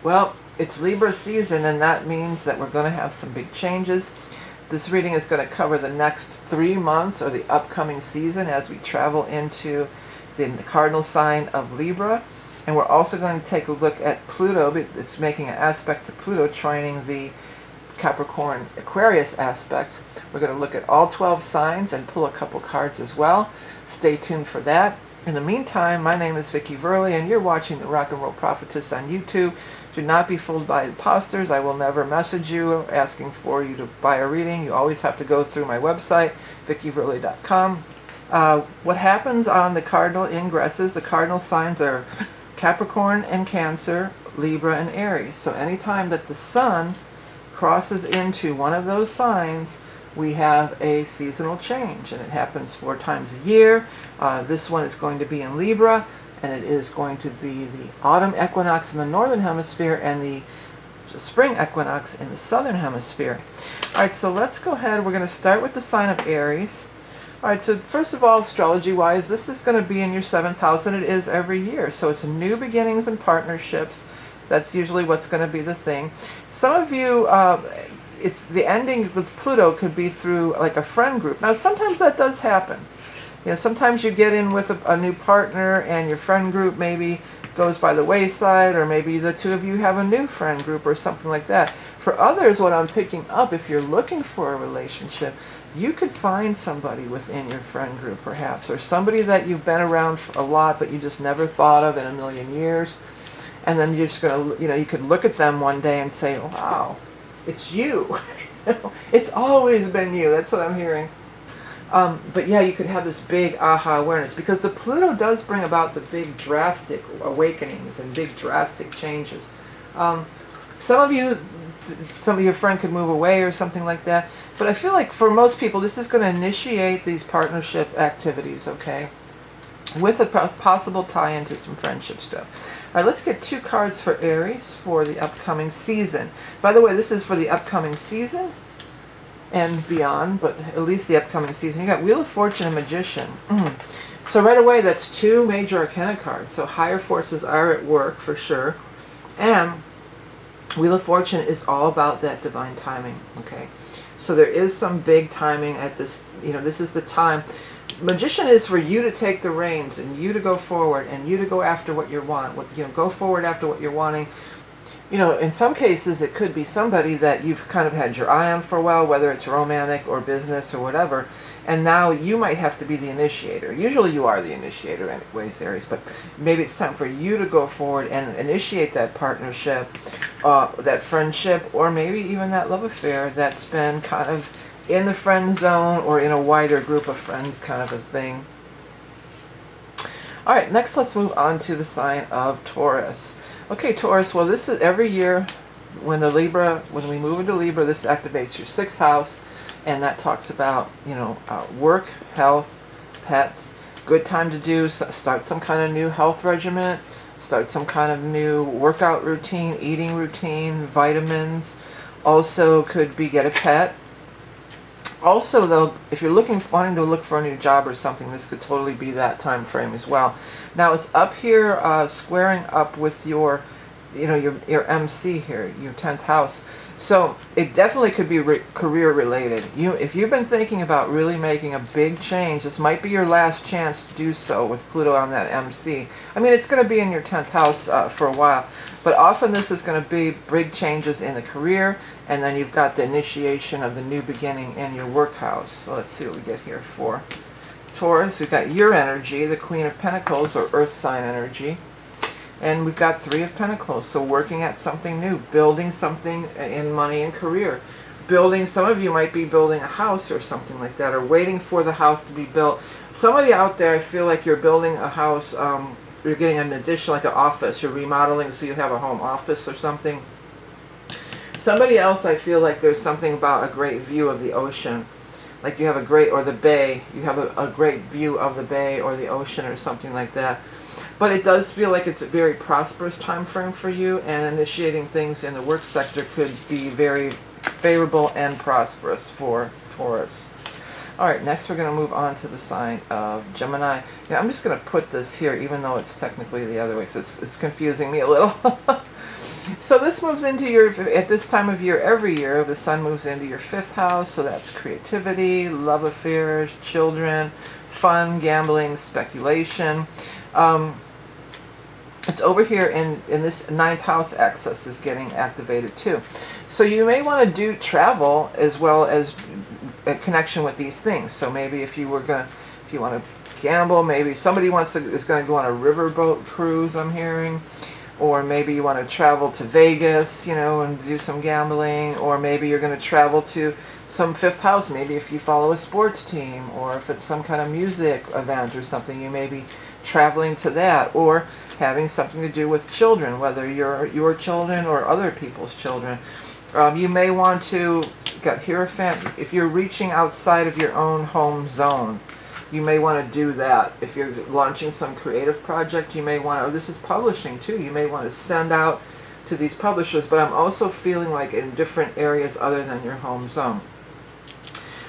Well, it's Libra season, and that means that we're going to have some big changes. This reading is going to cover the next 3 months, or the upcoming season, as we travel into the cardinal sign of Libra. And we're also going to take a look at Pluto. It's making an aspect to Pluto, trining the Capricorn Aquarius aspect. We're going to look at all 12 signs and pull a couple cards as well. Stay tuned for that. In the meantime, my name is vickieverlie, and you're watching the Rock and Roll Prophetess on YouTube. Do not be fooled by imposters. I will never message you asking for you to buy a reading. You always have to go through my website, vickieverlie.com. What happens on the cardinal ingresses, the cardinal signs are Capricorn and Cancer, Libra and Aries. So anytime that the sun crosses into one of those signs, we have a seasonal change, and it happens 4 times a year. This one is going to be in Libra, and it is going to be the autumn equinox in the northern hemisphere and the spring equinox in the southern hemisphere. Alright, so let's go ahead. We're going to start with the sign of Aries. Alright, so first of all, astrology-wise, this is going to be in your 7th house, and it is every year. So it's new beginnings and partnerships. That's usually what's going to be the thing. Some of you, it's the ending with Pluto could be through like a friend group. Now, sometimes that does happen. You know, sometimes you get in with a new partner, and your friend group maybe goes by the wayside, or maybe the two of you have a new friend group or something like that. For others, what I'm picking up, if you're looking for a relationship, you could find somebody within your friend group perhaps, or somebody that you've been around for a lot but you just never thought of in a million years. And then you're just going to, you know, you could look at them one day and say, wow, it's you. It's always been you. That's what I'm hearing. But yeah, you could have this big aha awareness, because the Pluto does bring about the big drastic awakenings and big drastic changes. Some of your friend could move away or something like that. But I feel like for most people, this is going to initiate these partnership activities, okay? With a possible tie into some friendship stuff. All right, let's get 2 cards for Aries for the upcoming season. By the way, this is for the upcoming season and beyond, but at least the upcoming season. You got Wheel of Fortune and Magician. So right away, that's 2 major arcana cards. So higher forces are at work for sure. And Wheel of Fortune is all about that divine timing, okay? So there is some big timing at this, you know, this is the time. Magician is for you to take the reins, and you to go forward, and you to go after what you want. Go forward after what you're wanting. You know, in some cases, it could be somebody that you've kind of had your eye on for a while, whether it's romantic or business or whatever, and now you might have to be the initiator. Usually you are the initiator anyways, Aries, but maybe it's time for you to go forward and initiate that partnership, that friendship, or maybe even that love affair that's been kind of in the friend zone or in a wider group of friends kind of a thing. All right, next let's move on to the sign of Taurus. Okay, Taurus, well, this is every year when we move into Libra, this activates your 6th house, and that talks about, you know, work, health, pets. Good time to start some kind of new health regimen, start some kind of new workout routine, eating routine, vitamins. Also could be get a pet. Also, though, if you're wanting to look for a new job or something, this could totally be that time frame as well. Now, it's up here squaring up with your, you know, your MC here, your 10th house. So it definitely could be career related. If you've been thinking about really making a big change, this might be your last chance to do so with Pluto on that MC. I mean, it's going to be in your 10th house for a while, but often this is going to be big changes in the career, and then you've got the initiation of the new beginning in your work house. So let's see what we get here for Taurus. We've got your energy, the Queen of Pentacles, or Earth sign energy. And we've got 3 of Pentacles, so working at something new, building something in money and career. Some of you might be building a house or something like that, or waiting for the house to be built. Somebody out there, I feel like you're building a house, you're getting an addition, like an office, you're remodeling so you have a home office or something. Somebody else, I feel like there's something about a great view of the ocean. Like you have or the bay, you have a great view of the bay or the ocean or something like that. But it does feel like it's a very prosperous time frame for you, and initiating things in the work sector could be very favorable and prosperous for Taurus. All right, next we're going to move on to the sign of Gemini. Now, I'm just going to put this here, even though it's technically the other way, because it's confusing me a little. So this moves into your, at this time of year every year, the sun moves into your 5th house. So that's creativity, love affairs, children, fun, gambling, speculation. It's over here in this 9th house axis is getting activated too. So you may want to do travel as well as a connection with these things. So maybe if you want to gamble, maybe somebody is going to go on a riverboat cruise, I'm hearing. Or maybe you want to travel to Vegas, and do some gambling. Or maybe you're going to travel to some 5th house. Maybe if you follow a sports team, or if it's some kind of music event or something, you may be traveling to that. Or having something to do with children, whether your children or other people's children. You may want to, got Hierophant, if you're reaching outside of your own home zone, you may want to do that. If you're launching some creative project, you may want to, this is publishing too, you may want to send out to these publishers, but I'm also feeling like in different areas other than your home zone.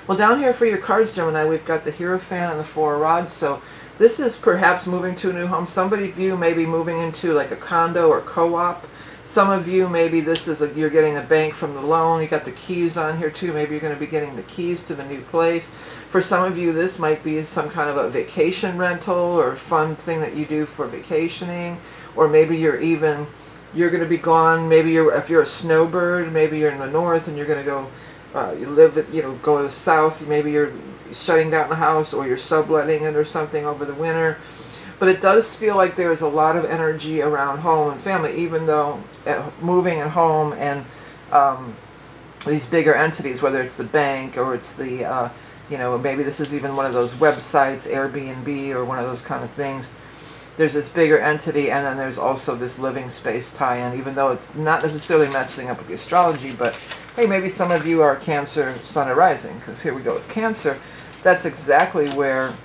Well, down here for your cards, Gemini, we've got the Hierophant and the 4 of Rods, so this is perhaps moving to a new home. Somebody of you may be moving into like a condo or co-op. Some of you, maybe this is you're getting a bank from the loan. You got the keys on here too. Maybe you're going to be getting the keys to the new place. For some of you, this might be some kind of a vacation rental or fun thing that you do for vacationing. Or maybe you're going to be gone. Maybe if you're a snowbird, maybe you're in the north and you're going to go, go to the south. Maybe you're shutting down the house or you're subletting it or something over the winter. But it does feel like there's a lot of energy around home and family, even though moving and home and these bigger entities, whether it's the bank or it's the, maybe this is even one of those websites, Airbnb or one of those kind of things. There's this bigger entity, and then there's also this living space tie-in, even though it's not necessarily matching up with the astrology. But hey, maybe some of you are Cancer, Sun, or Rising, because here we go with Cancer. That's exactly where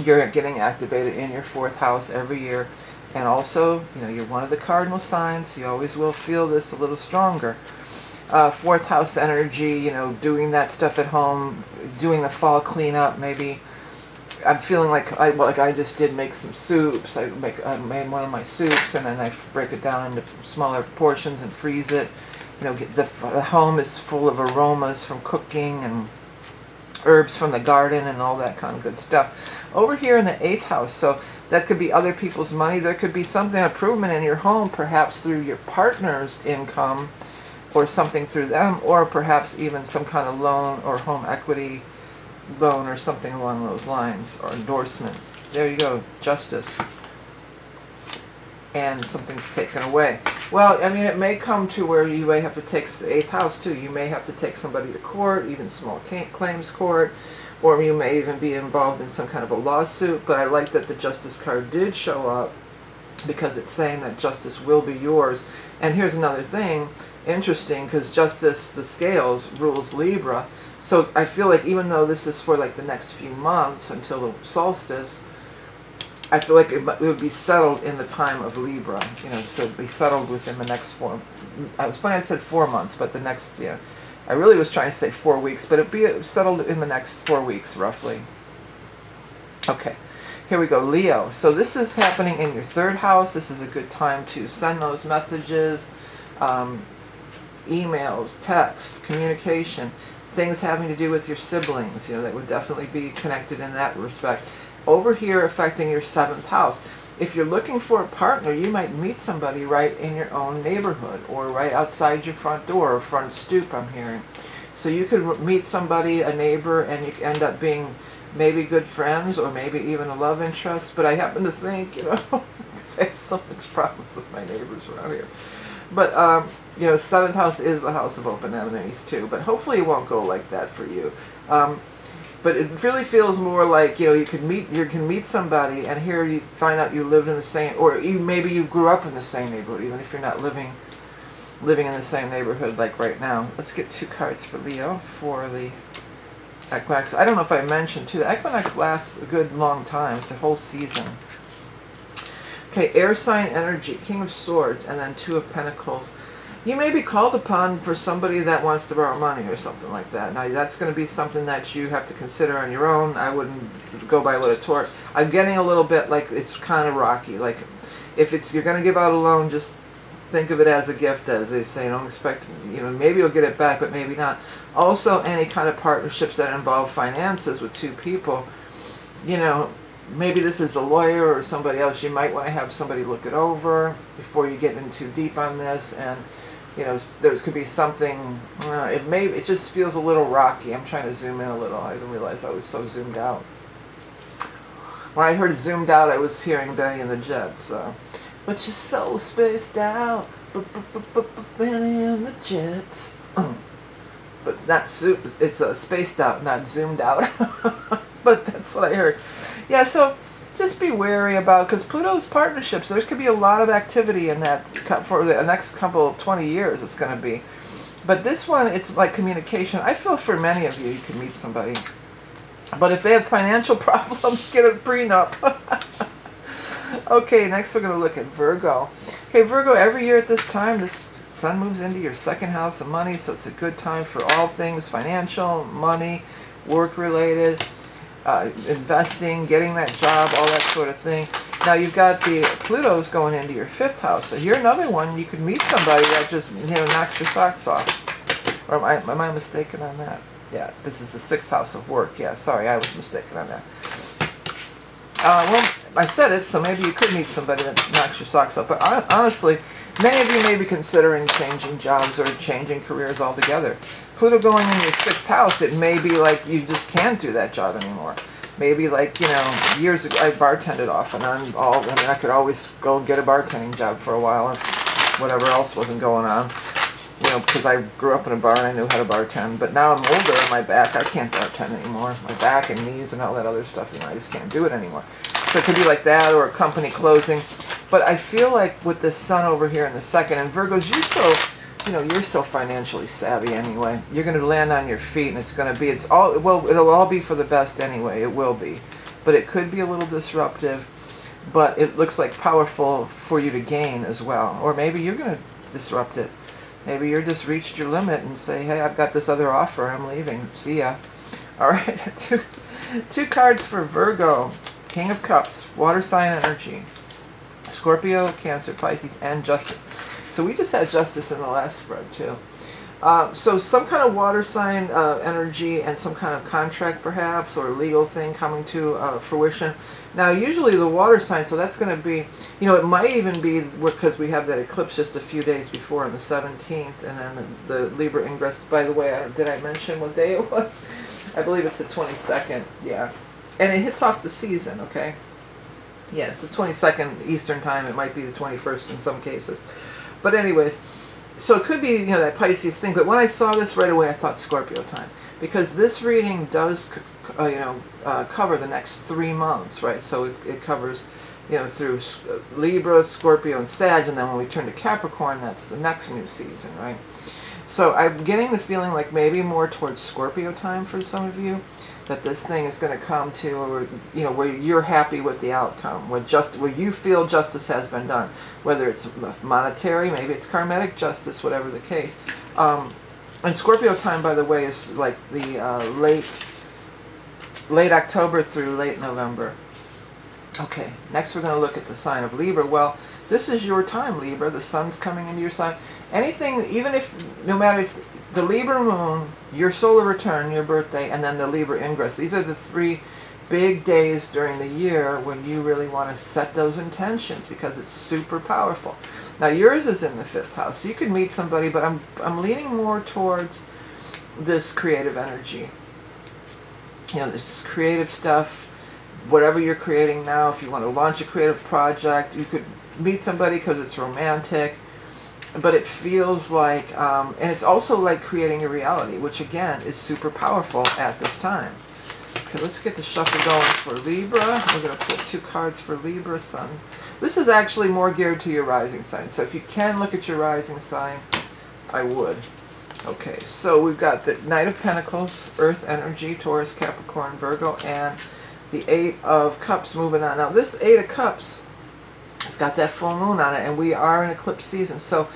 you're getting activated in your 4th house every year. And also, you're one of the cardinal signs, so you always will feel this a little stronger. 4th house energy, doing that stuff at home, doing the fall cleanup. Maybe I'm feeling like I just did make some soups. I made one of my soups, and then I break it down into smaller portions and freeze it. The home is full of aromas from cooking and herbs from the garden and all that kind of good stuff. Over here in the 8th house, so that could be other people's money. There could be something, improvement in your home, perhaps through your partner's income or something through them, or perhaps even some kind of loan or home equity loan or something along those lines, or endorsement. There you go, Justice. And something's taken away. Well, I mean, it may come to where you may have to take the 8th house too. You may have to take somebody to court, even small claims court, or you may even be involved in some kind of a lawsuit. But I like that the Justice card did show up, because it's saying that justice will be yours. And here's another thing, interesting, because Justice, the scales, rules Libra. So I feel like even though this is for like the next few months until the solstice, I feel like it would be settled in the time of Libra, so it'd be settled within the next I was funny I said 4 months, but the next, I really was trying to say 4 weeks, but it'd be settled in the next 4 weeks, roughly. Okay, here we go, Leo. So this is happening in your 3rd house. This is a good time to send those messages, emails, texts, communication, things having to do with your siblings, that would definitely be connected in that respect. Over here, affecting your 7th house. If you're looking for a partner, you might meet somebody right in your own neighborhood or right outside your front door or front stoop, I'm hearing. So you could meet somebody, a neighbor, and you end up being maybe good friends or maybe even a love interest. But I happen to think, because I have so much problems with my neighbors around here. But, 7th house is the house of open enemies too. But hopefully it won't go like that for you. But it really feels more like, you can meet somebody, and here you find out you lived in the same, or even maybe you grew up in the same neighborhood, even if you're not living in the same neighborhood like right now. Let's get 2 cards for Leo for the equinox. I don't know if I mentioned too, the equinox lasts a good long time. It's a whole season. Okay, air sign energy, King of Swords, and then 2 of Pentacles. You may be called upon for somebody that wants to borrow money or something like that. Now, that's going to be something that you have to consider on your own. I wouldn't go by what a Taurus. I'm getting a little bit like it's kind of rocky. Like, if you're going to give out a loan, just think of it as a gift, as they say. Don't expect, maybe you'll get it back, but maybe not. Also, any kind of partnerships that involve finances with two people, maybe this is a lawyer or somebody else. You might want to have somebody look it over before you get in too deep on this. And, there could be something, it just feels a little rocky. I'm trying to zoom in a little. I didn't realize I was so zoomed out. When I heard zoomed out, I was hearing Benny and the Jets. But you're so spaced out, Benny and the Jets. But it's not it's spaced out, not zoomed out. But that's what I heard. Yeah, so just be wary about, because Pluto's partnerships, there could be a lot of activity in that for the next couple of 20 years it's going to be. But this one, it's like communication. I feel for many of you can meet somebody. But if they have financial problems, get a prenup. Okay, next we're going to look at Virgo. Okay, Virgo, every year at this time, this sun moves into your second house of money, so it's a good time for all things financial, money, work-related, investing, getting that job, all that sort of thing. Now you've got the Pluto's going into your fifth house, so you're another one. You could meet somebody that just knocks your socks off. Or am I mistaken on that? Yeah, this is the sixth house of work. Yeah, sorry, I was mistaken on that. Well, I said it, so maybe you could meet somebody that knocks your socks off. But honestly, many of you may be considering changing jobs or changing careers altogether. Pluto going in your sixth house, it may be like you just can't do that job anymore. Maybe like, years ago, I bartended off and on. I could always go get a bartending job for a while and whatever else wasn't going on. Because I grew up in a bar and I knew how to bartend. But now I'm older and my back, I can't bartend anymore. My back and knees and all that other stuff, I just can't do it anymore. So it could be like that, or a company closing. But I feel like with the sun over here in the second, and Virgos, you're so financially savvy anyway. You're going to land on your feet, and it'll all be for the best anyway. It will be. But it could be a little disruptive, but it looks like powerful for you to gain as well. Or maybe you're going to disrupt it. Maybe you're just reached your limit and say, hey, I've got this other offer, I'm leaving, see ya. All right, two cards for Virgo. King of Cups, water sign energy. Scorpio, Cancer, Pisces, and Justice. So we just had Justice in the last spread too. So some kind of water sign energy and some kind of contract perhaps, or legal thing coming to fruition. Now usually the water sign, so that's going to be, it might even be because we have that eclipse just a few days before on the 17th, and then the Libra Ingress, by the way, did I mention what day it was? I believe it's the 22nd, yeah. And it hits off the season, okay? Yeah, it's the 22nd Eastern time, it might be the 21st in some cases. But anyways, so it could be, that Pisces thing, but when I saw this right away, I thought Scorpio time. Because this reading does, cover the next 3 months, right? So it covers, through Libra, Scorpio, and Sag, and then when we turn to Capricorn, that's the next new season, right? So I'm getting the feeling like maybe more towards Scorpio time for some of you, that this thing is going to come to, where you're happy with the outcome, where you feel justice has been done, whether it's monetary, maybe it's karmatic justice, whatever the case. And Scorpio time, by the way, is like the late October through late November. Okay, next we're going to look at the sign of Libra. Well, this is your time, Libra. The sun's coming into your sign. Anything, even if, no matter, it's the Libra moon, your solar return, your birthday, and then the Libra ingress. These are the 3 big days during the year when you really want to set those intentions, because it's super powerful. Now yours is in the 5th house, so you could meet somebody, but I'm leaning more towards this creative energy. There's this creative stuff, whatever you're creating now. If you want to launch a creative project, you could meet somebody because it's romantic, but it feels like, and it's also like creating a reality, which again is super powerful at this time. Okay, let's get the shuffle going for Libra. We're going to pull 2 cards for Libra Sun. This is actually more geared to your rising sign, so if you can look at your rising sign, I would. Okay, so we've got the Knight of Pentacles, Earth energy, Taurus, Capricorn, Virgo, and the 8 of Cups moving on. Now this 8 of Cups, it's got that full moon on it, and we are in eclipse season. So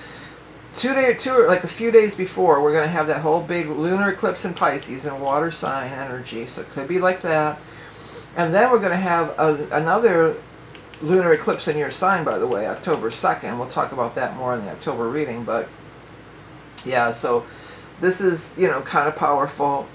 like a few days before, we're going to have that whole big lunar eclipse in Pisces and water sign energy. So it could be like that. And then we're going to have another lunar eclipse in your sign, by the way, October 2nd. We'll talk about that more in the October reading, but yeah, so this is, you know, kind of powerful.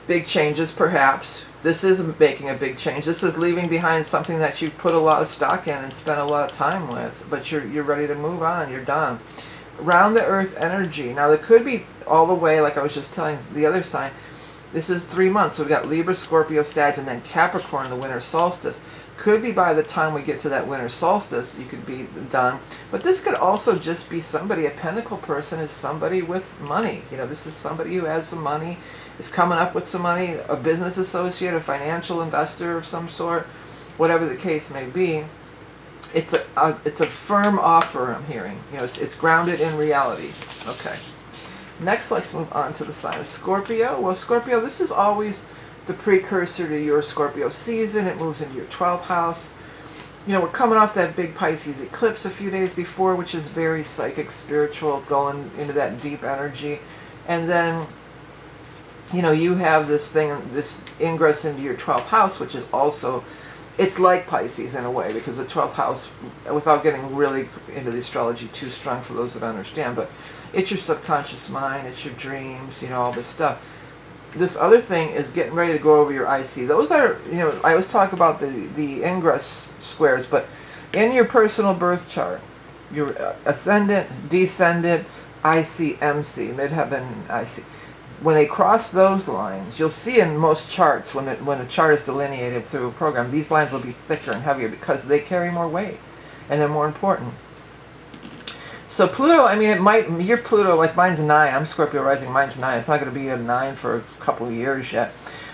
Big changes, perhaps. This is making a big change. This is leaving behind something that you've put a lot of stock in and spent a lot of time with, but you're ready to move on. You're done. Round the earth energy. Now, there could be all the way, like I was just telling the other sign, this is 3 months. So we've got Libra, Scorpio, Sag, and then Capricorn, the winter solstice. Could be by the time we get to that winter solstice, you could be done. But this could also just be somebody, a pentacle person is somebody with money. You know, this is somebody who has some money, is coming up with some money, a business associate, a financial investor of some sort, whatever the case may be. It's a firm offer, I'm hearing. You know, it's grounded in reality. Okay. Next, let's move on to the sign of Scorpio. Well, Scorpio, this is always the precursor to your Scorpio season. It moves into your 12th house. You know, we're coming off that big Pisces eclipse a few days before, which is very psychic, spiritual, going into that deep energy. And then, you know, you have this thing, this ingress into your 12th house, which is also, it's like Pisces in a way, because the 12th house, without getting really into the astrology too strong for those that understand, but it's your subconscious mind, it's your dreams, you know, all this stuff. This other thing is getting ready to go over your IC. Those are, you know, I always talk about the ingress squares, but in your personal birth chart, your ascendant, descendant, IC, MC, midheaven, IC. When they cross those lines, you'll see in most charts, when the chart is delineated through a program, these lines will be thicker and heavier because they carry more weight and they're more important. So Pluto, I mean, it might, your Pluto, like mine's 9, I'm Scorpio rising, mine's 9. It's not going to be a 9 for a couple of years yet.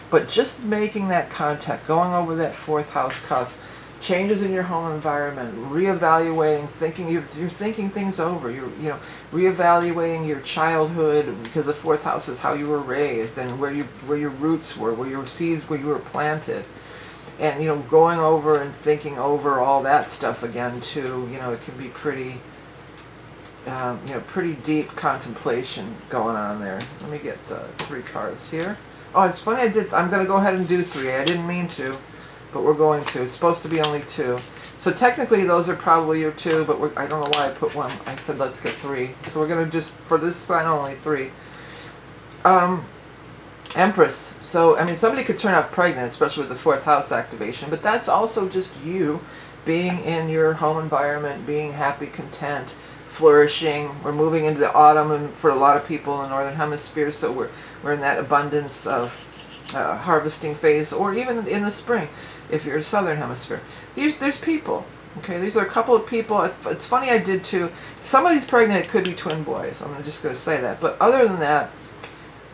But just making that contact, going over that 4th house cusp, changes in your home environment, reevaluating, thinking, you're thinking things over, you know, reevaluating your childhood, because the 4th house is how you were raised and where your roots were, where your seeds, where you were planted. And, you know, going over and thinking over all that stuff again too, you know, it can be pretty, you know, pretty deep contemplation going on there. Let me get 3 cards here. Oh, it's funny, I'm going to go ahead and do 3. I didn't mean to, but we're going to. It's supposed to be only 2. So technically those are probably your 2, but I don't know why I put 1. I said let's get 3. So we're going to just, for this sign only 3. Empress. So, I mean, somebody could turn out pregnant, especially with the 4th house activation, but that's also just you being in your home environment, being happy, content, flourishing. We're moving into the autumn, and for a lot of people in the northern hemisphere, so we're in that abundance of harvesting phase, or even in the spring if you're in the southern hemisphere. There's people, okay, these are a couple of people. It's funny, I did too. If somebody's pregnant, it could be twin boys. I'm just going to say that. But other than that,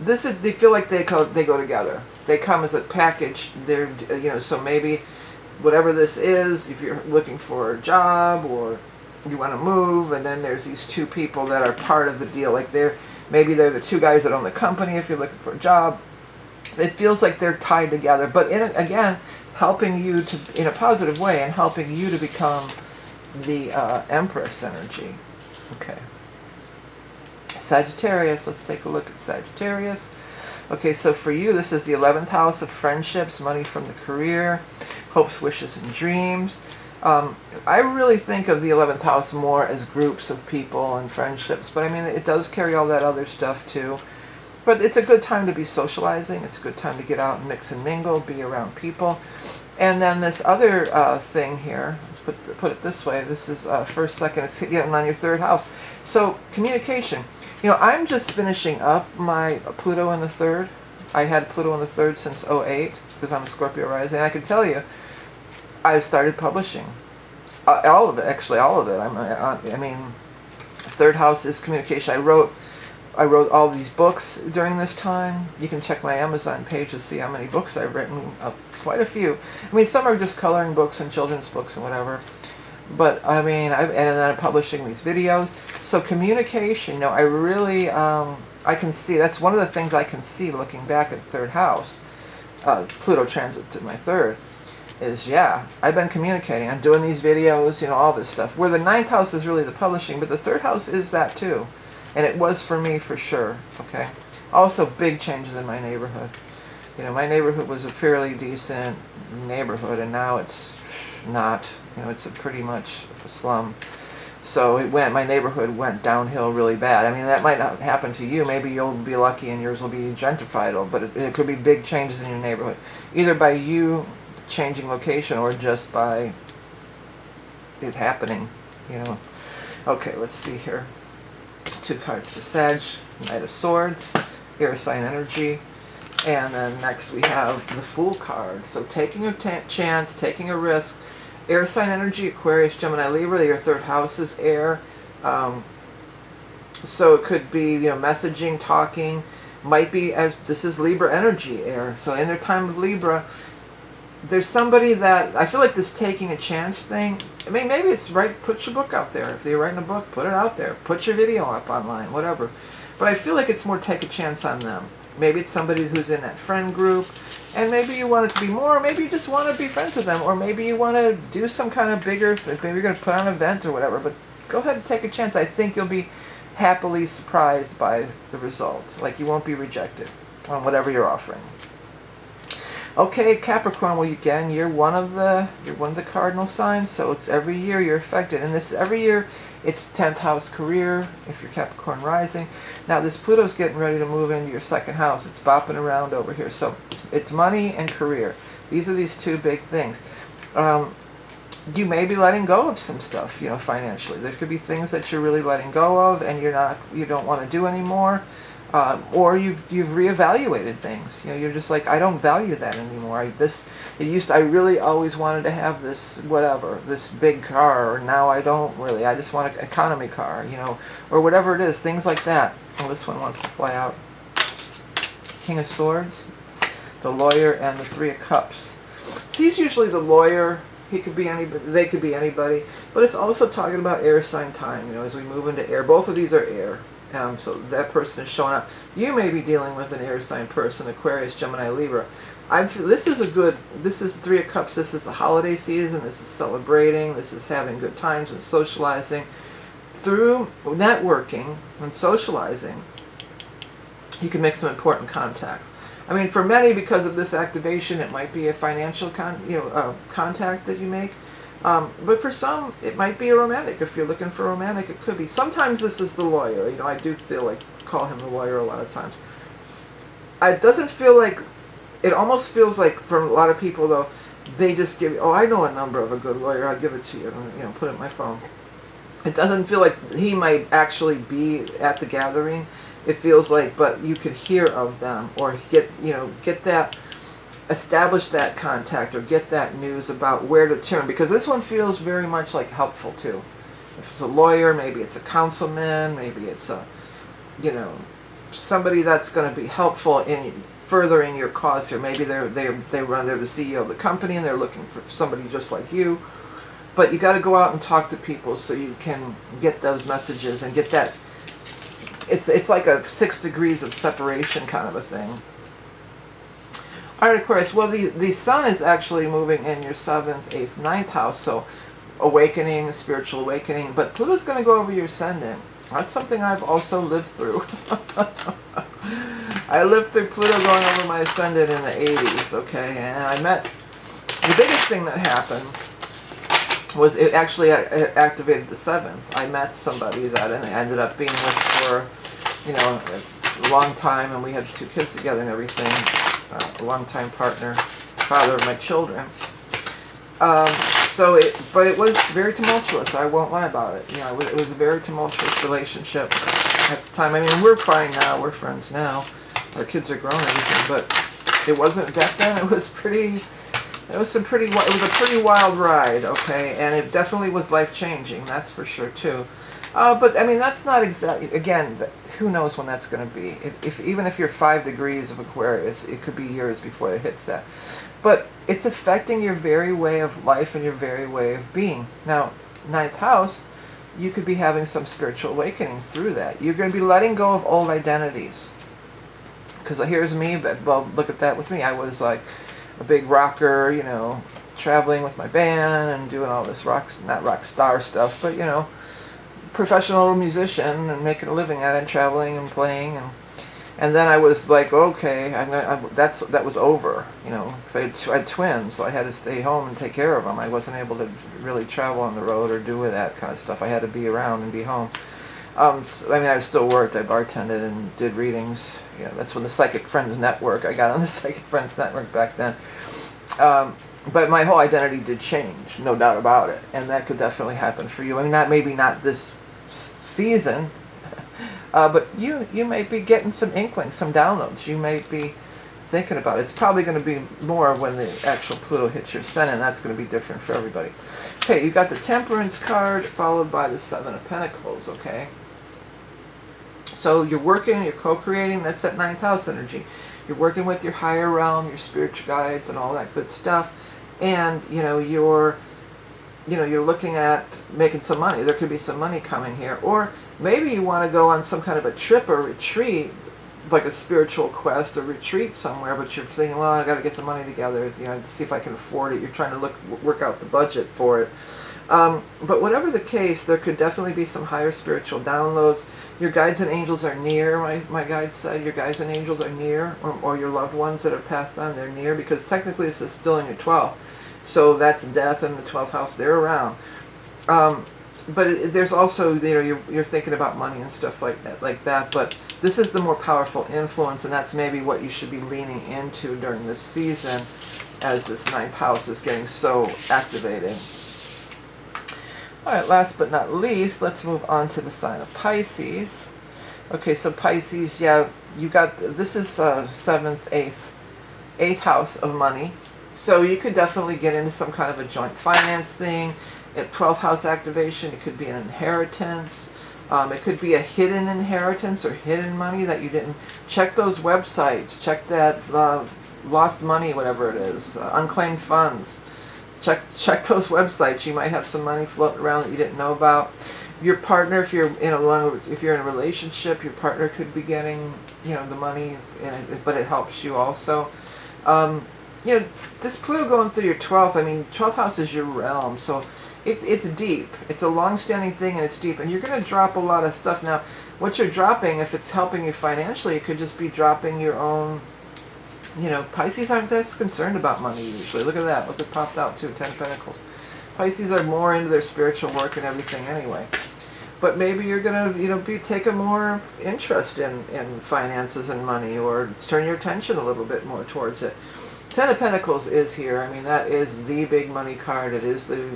they feel like they go together. They come as a package. They're, you know, so maybe whatever this is, if you're looking for a job or you want to move, and then there's these 2 people that are part of the deal. Like maybe they're the 2 guys that own the company if you're looking for a job. It feels like they're tied together, but again, helping you to, in a positive way, and helping you to become the Empress energy. Okay. Sagittarius, let's take a look at Sagittarius. Okay, so for you, this is the 11th house of friendships, money from the career, hopes, wishes, and dreams. I really think of the 11th house more as groups of people and friendships, but I mean, it does carry all that other stuff too. But it's a good time to be socializing. It's a good time to get out and mix and mingle, be around people. And then this other thing here, let's put it this way. This is first, second, it's getting on your 3rd house. So communication. You know, I'm just finishing up my Pluto in the 3rd. I had Pluto in the 3rd since 2008 because I'm a Scorpio rising. And I can tell you, I've started publishing. All of it, actually, all of it. I mean, 3rd house is communication. I wrote all these books during this time. You can check my Amazon page to see how many books I've written. Quite a few. I mean, some are just coloring books and children's books and whatever. But I mean, and then I'm publishing these videos. So communication, you know, I really, I can see, that's one of the things I can see looking back at 3rd house, Pluto transit to my 3rd, is, yeah, I've been communicating. I'm doing these videos, you know, all this stuff. Where the 9th house is really the publishing, but the 3rd house is that too. And it was for me for sure, okay? Also, big changes in my neighborhood. You know, my neighborhood was a fairly decent neighborhood, and now it's not. You know, it's a pretty much a slum. So my neighborhood went downhill really bad. I mean, that might not happen to you. Maybe you'll be lucky and yours will be gentrified, but it could be big changes in your neighborhood, either by you changing location or just by it happening, you know. Okay, let's see here. 2 cards for Sag, Knight of Swords, air sign energy, and then next we have the Fool card. So taking a chance, taking a risk. Air sign energy, Aquarius, Gemini, Libra, your 3rd house is air. So it could be, you know, messaging, talking, might be, as this is Libra energy, air. So in their time of Libra, there's somebody that, I feel like this taking a chance thing, I mean, maybe it's right, put your book out there. If you're writing a book, put it out there. Put your video up online, whatever. But I feel like it's more take a chance on them. Maybe it's somebody who's in that friend group, and maybe you want it to be more, or maybe you just want to be friends with them, or maybe you want to do some kind of bigger, maybe you're going to put on an event or whatever, but go ahead and take a chance. I think you'll be happily surprised by the results. Like, you won't be rejected on whatever you're offering. Okay, Capricorn, well, again, you're one of the cardinal signs, so it's every year you're affected, and this every year it's 10th house career if you're Capricorn rising. Now this Pluto's getting ready to move into your 2nd house. It's bopping around over here, so it's money and career. These are these 2 big things. You may be letting go of some stuff, you know, financially. There could be things that you're really letting go of, and you don't want to do anymore. Or you've reevaluated things. You know, you're just like, I don't value that anymore. I really always wanted to have this whatever, this big car, or now I don't really. I just want an economy car, you know, or whatever it is. Things like that. Well, this one wants to fly out. King of Swords, the lawyer, and the 3 of Cups. So he's usually the lawyer. He could be anybody. They could be anybody. But it's also talking about air sign time. You know, as we move into air, both of these are air. So that person is showing up. You may be dealing with an air sign person, Aquarius, Gemini, Libra. This is 3 of Cups. This is the holiday season. This is celebrating. This is having good times and socializing. Through networking and socializing, you can make some important contacts. I mean, for many, because of this activation, it might be a financial contact that you make. But for some, it might be a romantic. If you're looking for a romantic, it could be. Sometimes this is the lawyer. You know, I do feel like call him the lawyer a lot of times. It doesn't feel like, it almost feels like for a lot of people though, they just give, oh, I know a number of a good lawyer, I'll give it to you, and, you know, put it in my phone. It doesn't feel like he might actually be at the gathering. It feels like, but you could hear of them, or get that, establish that contact, or get that news about where to turn, because this one feels very much like helpful too. If it's a lawyer, maybe it's a councilman, maybe it's a, you know, somebody that's going to be helpful in furthering your cause here. Maybe they're the CEO of the company and they're looking for somebody just like you. But you got to go out and talk to people so you can get those messages and get that. It's like a 6 degrees of separation kind of a thing. All right, Aquarius. Well, the sun is actually moving in your 7th, 8th, 9th house, so awakening, spiritual awakening. But Pluto's going to go over your ascendant. That's something I've also lived through. I lived through Pluto going over my ascendant in the 80s, okay? And I met, the biggest thing that happened was it actually activated the 7th. I met somebody that I ended up being with for, you know, a long time, and we had 2 kids together and everything. A long-time partner, father of my children. But it was very tumultuous. I won't lie about it. You know, it was a very tumultuous relationship at the time. I mean, we're fine now. We're friends now. Our kids are grown and everything. But it wasn't back then. It was pretty. It was a pretty wild ride. Okay, and it definitely was life-changing. That's for sure too. But I mean, that's not exactly. Again, who knows when that's going to be? Even if you're 5 degrees of Aquarius, it could be years before it hits that. But it's affecting your very way of life and your very way of being. Now, 9th house, you could be having some spiritual awakening through that. You're going to be letting go of old identities. Because here's me, but well, look at that with me. I was like a big rocker, you know, traveling with my band and doing all this not rock star stuff, but, you know, professional musician and making a living at it, and traveling and playing, And then I was like, okay, that was over, you know, 'cause I had twins, so I had to stay home and take care of them. I wasn't able to really travel on the road or do that kind of stuff. I had to be around and be home. So, I mean, I still worked. I bartended and did readings. You know, that's when the Psychic Friends Network, I got on the Psychic Friends Network back then. But my whole identity did change, no doubt about it. And that could definitely happen for you. I mean, maybe not this season, but you may be getting some inklings, some downloads. You may be thinking about it. It's probably going to be more when the actual Pluto hits your Sun, and that's going to be different for everybody. Okay, you got the Temperance card followed by the Seven of Pentacles, okay? So you're working, you're co-creating, that's that 9th house energy. You're working with your higher realm, your spiritual guides, and all that good stuff. And, you're looking at making some money. There could be some money coming here. Or maybe you want to go on some kind of a trip or retreat, like a spiritual quest or retreat somewhere, but you're thinking, well, I got to get the money together, to see if I can afford it. You're trying to work out the budget for it. But whatever the case, there could definitely be some higher spiritual downloads. Your guides and angels are near, my guide said. Your guides and angels are near, or your loved ones that have passed on, they're near, because technically this is still in your 12th. So that's death in the 12th house, they're around. But there's also, you're thinking about money and stuff like that. But this is the more powerful influence, and that's maybe what you should be leaning into during this season as this 9th house is getting so activated. All right, last but not least, let's move on to the sign of Pisces. Okay, so Pisces, yeah, this is 7th, 8th house of money. So you could definitely get into some kind of a joint finance thing. At 12th house activation, it could be an inheritance. It could be a hidden inheritance or hidden money that you didn't. Check those websites. Check that lost money, whatever it is, unclaimed funds. Check those websites. You might have some money floating around that you didn't know about. Your partner, if you're in a relationship, your partner could be getting the money, but it helps you also. This Pluto going through your 12th. I mean, 12th house is your realm, so it's deep. It's a long-standing thing, and it's deep. And you're going to drop a lot of stuff now. What you're dropping, if it's helping you financially, it could just be dropping your own. Pisces aren't that concerned about money usually. Look at that. Look, it popped out too, 10 of Pentacles. Pisces are more into their spiritual work and everything anyway. But maybe you're going to, take a more interest in finances and money, or turn your attention a little bit more towards it. 10 of Pentacles is here. I mean, that is the big money card. It is the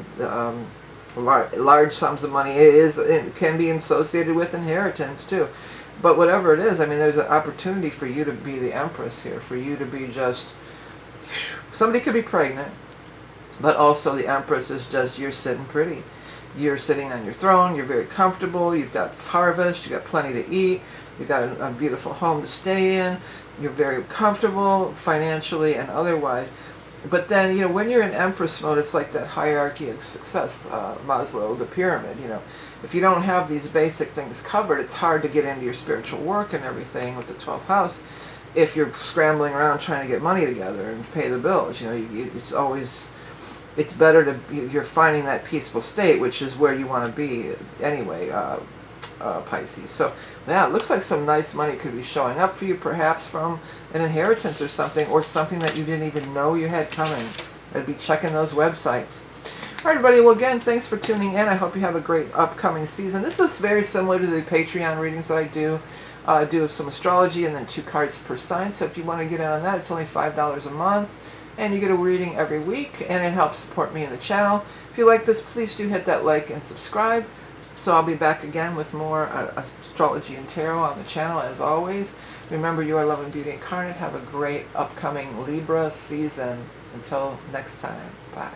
large sums of money. It can be associated with inheritance too. But whatever it is, I mean, there's an opportunity for you to be the Empress here, for you to be just, somebody could be pregnant, but also the Empress is just, you're sitting pretty. You're sitting on your throne, you're very comfortable, you've got harvest, you've got plenty to eat, you've got a beautiful home to stay in, you're very comfortable financially and otherwise. But then, when you're in Empress mode, it's like that hierarchy of success, Maslow, the pyramid, If you don't have these basic things covered, it's hard to get into your spiritual work and everything with the 12th house if you're scrambling around trying to get money together and pay the bills. It's better to, you're finding that peaceful state, which is where you want to be anyway, Pisces. So, yeah, it looks like some nice money could be showing up for you, perhaps from an inheritance or something that you didn't even know you had coming. I'd be checking those websites. All right, everybody. Well, again, thanks for tuning in. I hope you have a great upcoming season. This is very similar to the Patreon readings that I do. I do some astrology and then 2 cards per sign. So if you want to get in on that, it's only $5 a month. And you get a reading every week, and it helps support me in the channel. If you like this, please do hit that like and subscribe. So I'll be back again with more astrology and tarot on the channel, as always. Remember, you are Love and Beauty Incarnate. Have a great upcoming Libra season. Until next time, bye.